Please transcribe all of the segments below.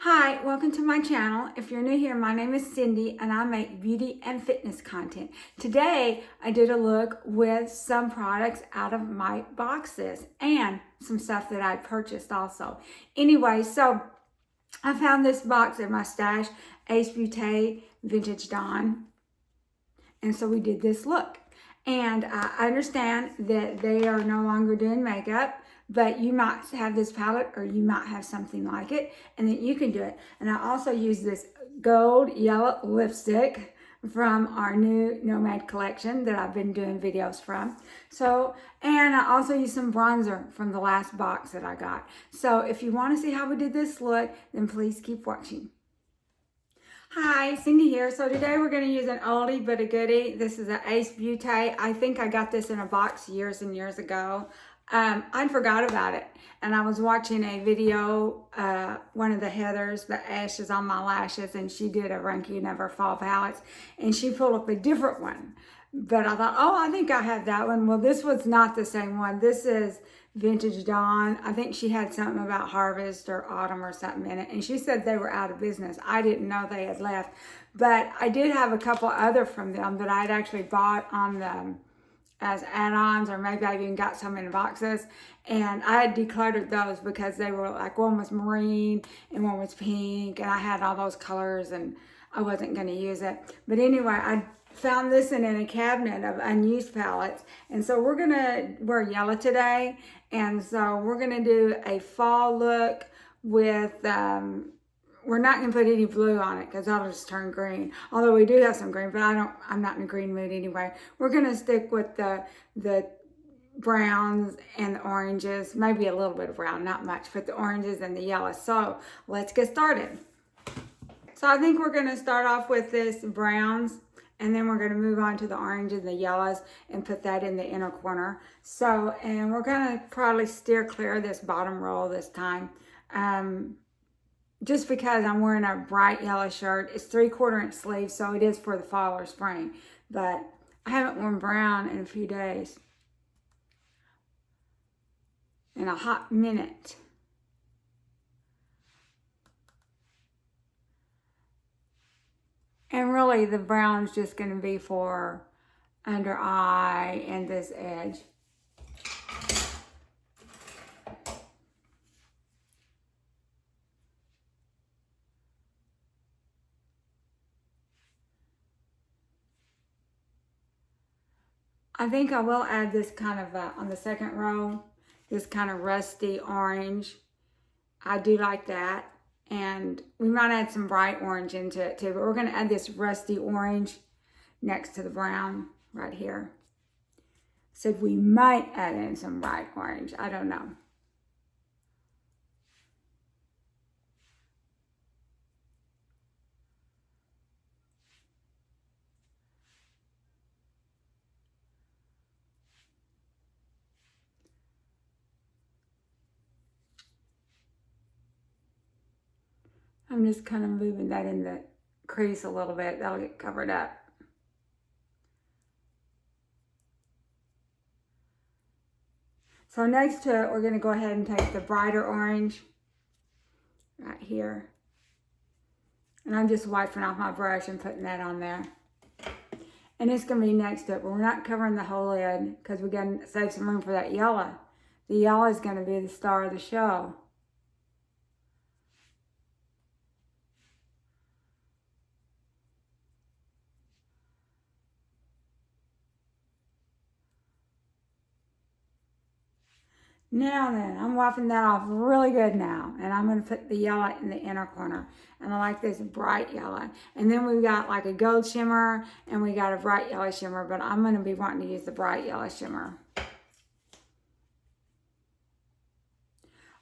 Hi, welcome to my channel. If you're new here, my name is Cindy and I make beauty and fitness content. Today, I did a look with some products out of my boxes and some stuff that I purchased also. Anyway, so I found this box in my stash, Ace Beauté Vintage Dawn. And so we did this look. And I understand that they are no longer doing makeup, but you might have this palette or you might have something like it and then you can do it. And I also use this gold yellow lipstick from our new Nomad collection that I've been doing videos from. So, and I also use some bronzer from the last box that I got. So if you want to see how we did this look, then please keep watching. Hi, Cindy here. So today we're going to use an oldie but a goodie. This is an Ace Beauté. I think I got this in a box years and years ago. I forgot about it. And I was watching a video, one of the Heathers, the Ashes on My Lashes, and she did a ranking of her fall palettes. And she pulled up a different one. But I thought, oh, I think I have that one. Well, this was not the same one. This is Vintage Dawn. I think she had something about harvest or autumn or something in it. And she said they were out of business. I didn't know they had left. But I did have a couple other from them that I'd actually bought on the as add-ons, or maybe I even got some in boxes. And I had decluttered those because they were like, one was marine and one was pink. And I had all those colors and I wasn't going to use it. But anyway, I found this in a cabinet of unused palettes. And so we're gonna wear yellow today. And so we're gonna do a fall look with, we're not gonna put any blue on it because that'll just turn green. Although we do have some green, but I'm not in a green mood anyway. We're gonna stick with the browns and the oranges, maybe a little bit of brown, not much, but the oranges and the yellow. So let's get started. So I think we're gonna start off with this browns, and then we're going to move on to the orange and the yellows and put that in the inner corner. So, and we're going to probably steer clear of this bottom roll this time. Just because I'm wearing a bright yellow shirt. It's 3/4 inch sleeves, so it is for the fall or spring. But I haven't worn brown in a few days. In a hot minute. And really the brown's just going to be for under eye and this edge. I think I will add this kind of, on the second row, this kind of rusty orange. I do like that. And we might add some bright orange into it too, but we're going to add this rusty orange next to the brown right here. So we might add in some bright orange. I don't know. I'm just kind of moving that in the crease a little bit. That'll get covered up. So next to it, we're going to go ahead and take the brighter orange right here. And I'm just wiping off my brush and putting that on there. And it's going to be next to it, but we're not covering the whole lid because we're going to save some room for that yellow. The yellow is going to be the star of the show. Now then, I'm wiping that off really good now. And I'm going to put the yellow in the inner corner. And I like this bright yellow. And then we've got like a gold shimmer and we got a bright yellow shimmer. But I'm going to be wanting to use the bright yellow shimmer.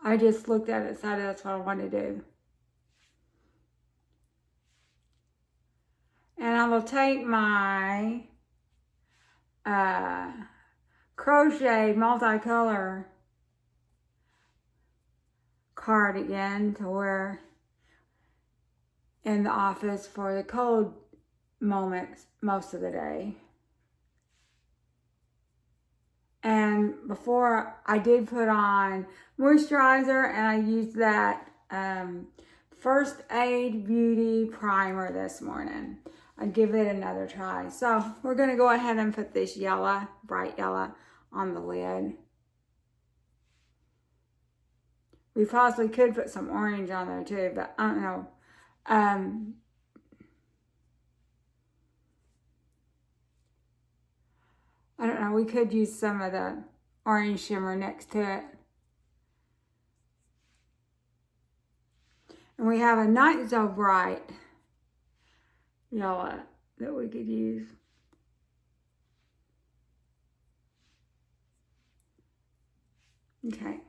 I just looked at it and decided that's what I wanted to do. And I will take my crochet multicolor card again to wear in the office for the cold moments most of the day. And before I did put on moisturizer, and I used that First Aid Beauty Primer this morning. I'd give it another try. So we're going to go ahead and put this yellow, bright yellow, on the lid. We possibly could put some orange on there too, but I don't know. I don't know. We could use some of the orange shimmer next to it. And we have a not so bright yellow that we could use. Okay.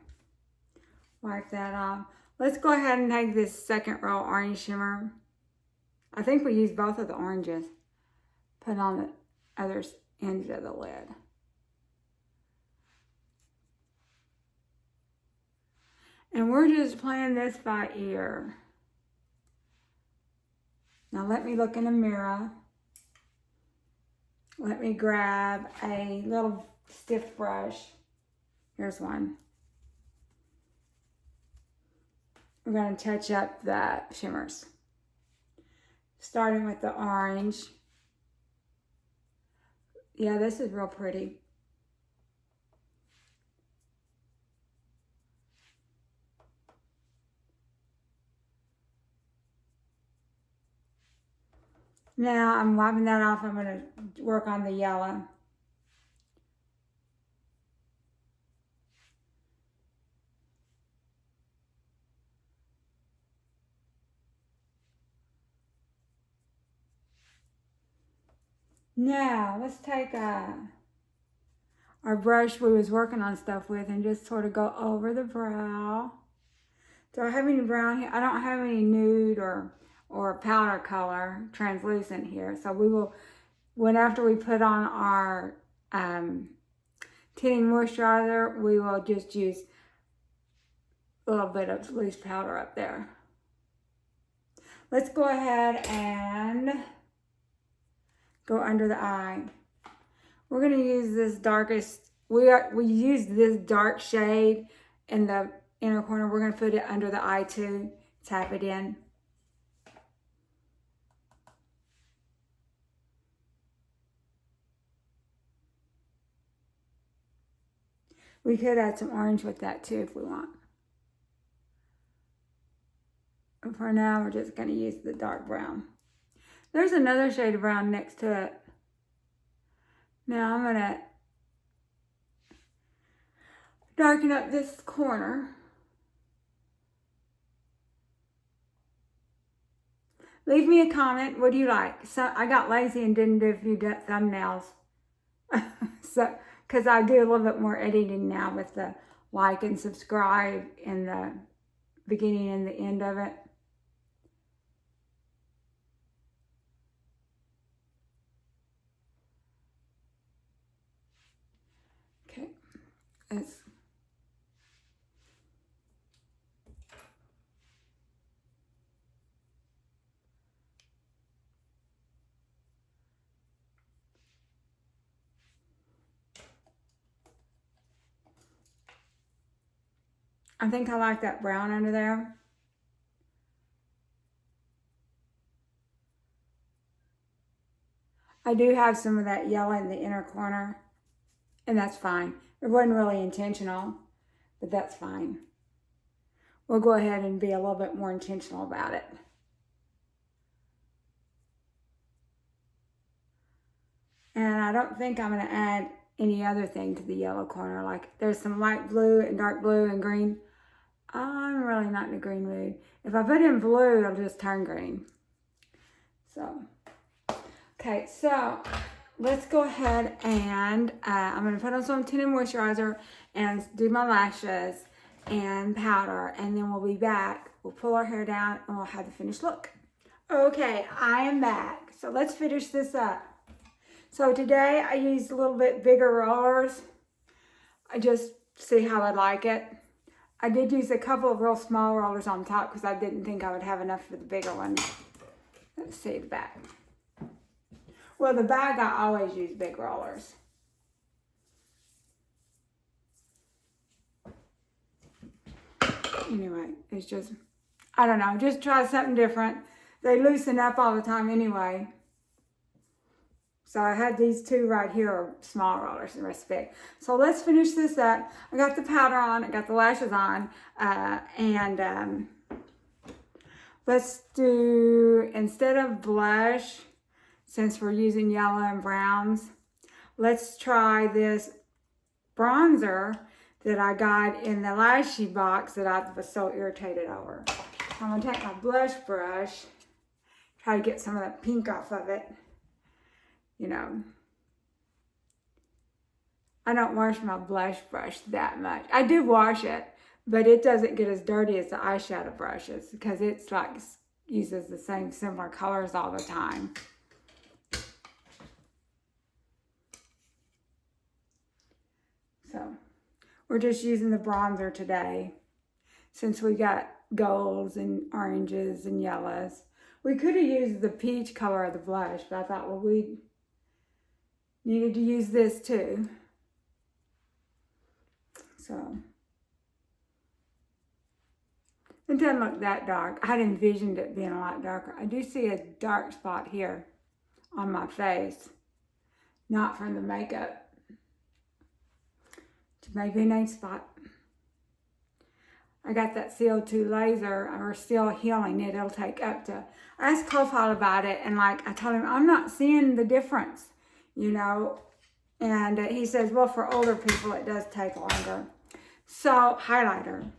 Wipe that off. Let's go ahead and take this second row orange shimmer. I think we used both of the oranges. Put on the other ends of the lid. And we're just playing this by ear. Now let me look in the mirror. Let me grab a little stiff brush. Here's one. We're going to touch up the shimmers. Starting with the orange. Yeah, this is real pretty. Now I'm wiping that off. I'm going to work on the yellow. Now let's take our brush we was working on stuff with and just sort of go over the brow. Do I have any brown here? I don't have any nude or powder color translucent here. So we will, after we put on our tinting moisturizer, we will just use a little bit of loose powder up there. Let's go ahead and go under the eye. We're going to use this darkest, we use this dark shade in the inner corner. We're going to put it under the eye too. Tap it in. We could add some orange with that too if we want. But for now, we're just going to use the dark brown. There's another shade of brown next to it. Now I'm going to darken up this corner. Leave me a comment. What do you like? So I got lazy and didn't do a few thumbnails. So, because I do a little bit more editing now with the like and subscribe in the beginning and the end of it. Okay, I think I like that brown under there. I do have some of that yellow in the inner corner, and that's fine. It wasn't really intentional, but that's fine. We'll go ahead and be a little bit more intentional about it. And I don't think I'm going to add any other thing to the yellow corner. Like there's some light blue and dark blue and green. I'm really not in a green mood. If I put in blue, it'll just turn green. So, okay, so let's go ahead and I'm going to put on some tinted moisturizer and do my lashes and powder, and then we'll be back. We'll pull our hair down and we'll have the finished look. Okay, I am back. So let's finish this up. So today I used a little bit bigger rollers. I just see how I like it. I did use a couple of real small rollers on top because I didn't think I would have enough for the bigger one. Let's see the back. Well, the back I always use big rollers. Anyway, it's just, I don't know, just try something different. They loosen up all the time anyway. So I had these two right here are small rollers, the rest big. So let's finish this up. I got the powder on, I got the lashes on, and let's do, instead of blush, since we're using yellow and browns, let's try this bronzer that I got in the lashy box that I was so irritated over. I'm gonna take my blush brush, try to get some of that pink off of it. You know, I don't wash my blush brush that much. I do wash it, but it doesn't get as dirty as the eyeshadow brushes because it's like uses the same similar colors all the time. So we're just using the bronzer today since we got golds and oranges and yellows. We could have used the peach color of the blush, but I thought, well, we needed to use this too. So it doesn't look that dark. I'd envisioned it being a lot darker. I do see a dark spot here on my face, not from the makeup. It's maybe an A spot. I got that CO2 laser. We're still healing it. It'll take up to, I asked Kofal about it, and like I told him, I'm not seeing the difference, you know. And he says, well, for older people, it does take longer. So, highlighter.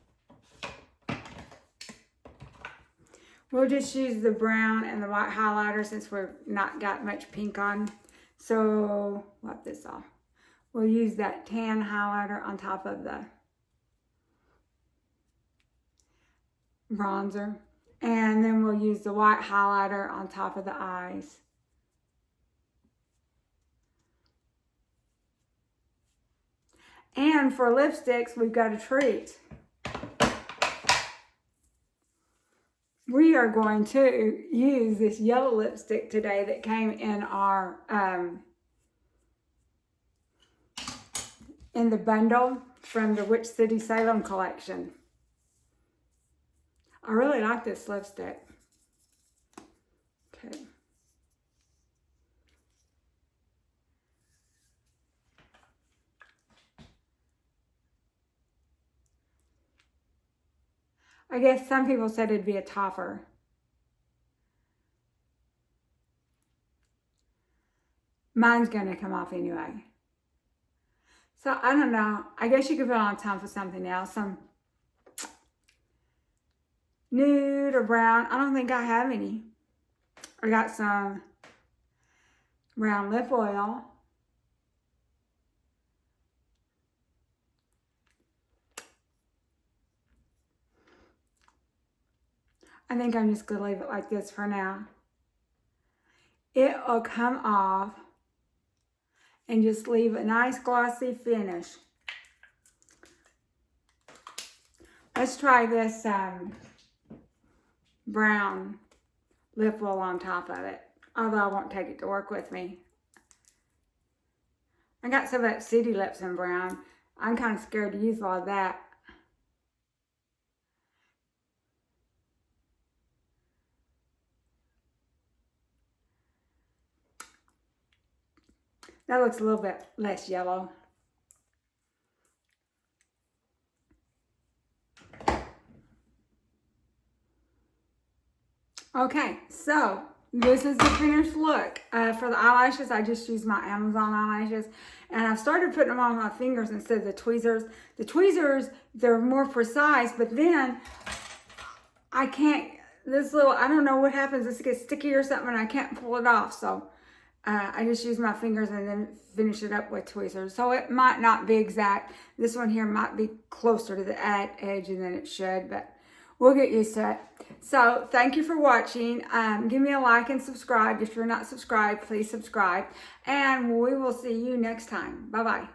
We'll just use the brown and the white highlighter since we're not got much pink on. So, wipe this off. We'll use that tan highlighter on top of the bronzer. And then we'll use the white highlighter on top of the eyes. And for lipsticks, we've got a treat. We are going to use this yellow lipstick today that came in our, in the bundle from the Witch City Salem collection. I really like this lipstick. Okay. I guess some people said it'd be a topper. Mine's gonna come off anyway. So I don't know. I guess you could put it on top of something else. Some nude or brown. I don't think I have any. I got some brown lip oil. I think I'm just going to leave it like this for now. It'll come off and just leave a nice glossy finish. Let's try this brown lip oil on top of it, although I won't take it to work with me. I got some of that City Lips in brown. I'm kind of scared to use all of that. That looks a little bit less yellow. Okay, so this is the finished look. For the eyelashes, I just used my Amazon eyelashes, and I've started putting them on my fingers instead of the tweezers. The tweezers, they're more precise, but then I can't, this little, I don't know what happens, this gets sticky or something, and I can't pull it off, so I just use my fingers and then finish it up with tweezers. So it might not be exact. This one here might be closer to the edge than it should, but we'll get used to it. So thank you for watching. Give me a like and subscribe. If you're not subscribed, please subscribe. And we will see you next time. Bye-bye.